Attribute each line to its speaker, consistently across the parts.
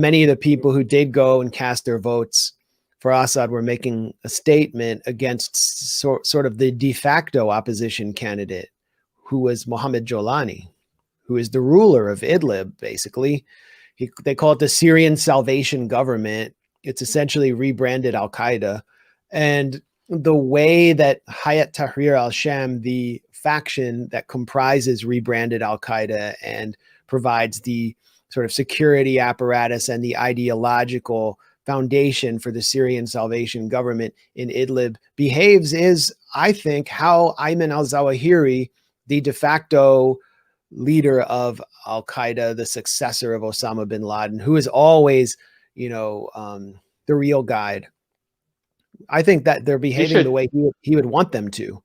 Speaker 1: many of the people who did go and cast their votes for Assad were making a statement against sort of the de facto opposition candidate, who was Mohammad Jolani, who is the ruler of Idlib, basically. They call it the Syrian Salvation Government. It's essentially rebranded Al-Qaeda. And the way that Hayat Tahrir al-Sham, the faction that comprises rebranded Al-Qaeda and provides the sort of security apparatus and the ideological foundation for the Syrian Salvation Government in Idlib behaves is, I think, how Ayman al-Zawahiri, the de facto leader of Al-Qaeda, the successor of Osama bin Laden, who is always, the real guide. I think that they're behaving the way he would want them to.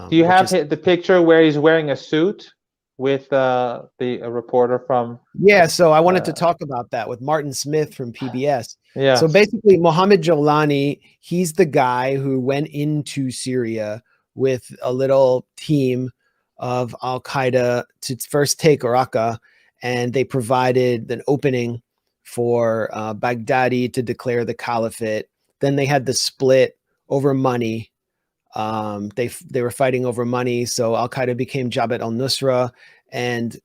Speaker 2: Do you have the picture where he's wearing a suit with a reporter from?
Speaker 1: Yeah, so I wanted to talk about that with Martin Smith from PBS.
Speaker 2: Yeah.
Speaker 1: So basically, Mohammad Jolani, he's the guy who went into Syria with a little team of Al-Qaeda to first take Raqqa, and they provided an opening for Baghdadi to declare the Caliphate. Then they had the split over money. They were fighting over money, so Al-Qaeda became Jabhat al-Nusra, and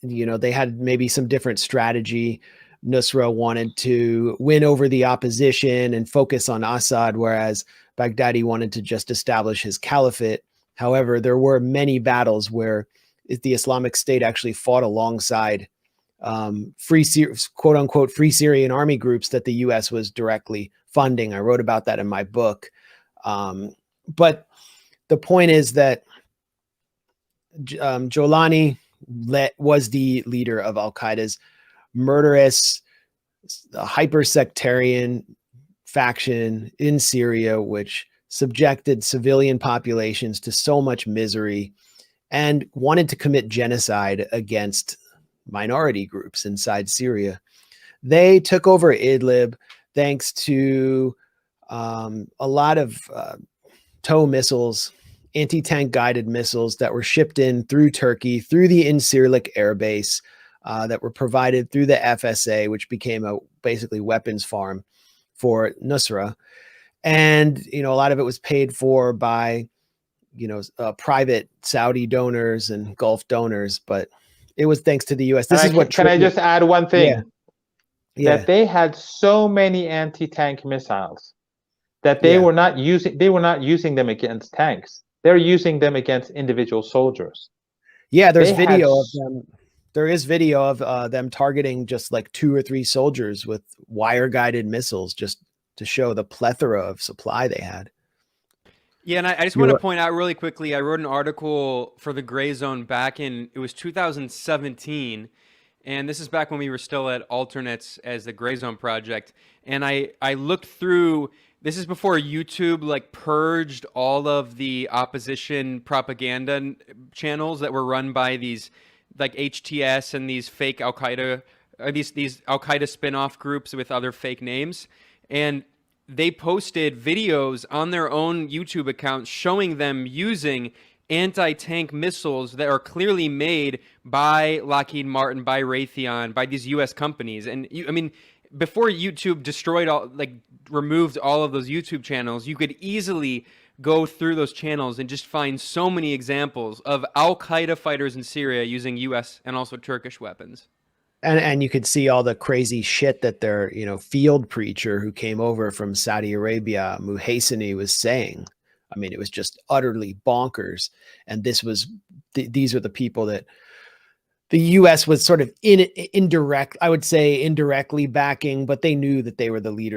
Speaker 1: they had maybe some different strategy. Nusra wanted to win over the opposition and focus on Assad, whereas Baghdadi wanted to just establish his caliphate. However, there were many battles where the Islamic State actually fought alongside quote unquote free Syrian army groups that the US was directly funding. I wrote about that in my book. But the point is that Jolani was the leader of Al-Qaeda's murderous, hyper-sectarian faction in Syria, which subjected civilian populations to so much misery and wanted to commit genocide against minority groups inside Syria. They took over Idlib thanks to a lot of TOW missiles, anti-tank guided missiles that were shipped in through Turkey, through the Incirlik air base, that were provided through the FSA, which became a basically weapons farm for Nusra. And, a lot of it was paid for by, private Saudi donors and Gulf donors, but it was thanks to the US. This is what
Speaker 2: can I just add one thing?
Speaker 1: Yeah.
Speaker 2: That they had so many anti-tank missiles that they were not using them against tanks. They're using them against individual soldiers.
Speaker 1: Yeah, there's video of them. There is video of them targeting just like 2 or 3 soldiers with wire guided missiles, just to show the plethora of supply they had.
Speaker 3: Yeah, and I just want to point out really quickly, I wrote an article for the Gray Zone back in, it was 2017, and this is back when we were still at Alternates as the Gray Zone Project, and I looked through, this is before YouTube like purged all of the opposition propaganda channels that were run by these like HTS and these fake Al-Qaeda, these Al-Qaeda spin-off groups with other fake names, and they posted videos on their own YouTube accounts showing them using anti-tank missiles that are clearly made by Lockheed Martin, by Raytheon, by these U.S. companies. And before YouTube removed all of those YouTube channels, you could easily go through those channels and just find so many examples of Al-Qaeda fighters in Syria using U.S. and also Turkish weapons.
Speaker 1: And you could see all the crazy shit that their, field preacher who came over from Saudi Arabia, Muhaisini, was saying. I mean, it was just utterly bonkers. And these are the people that the U.S. was sort of indirectly backing, but they knew that they were the leaders.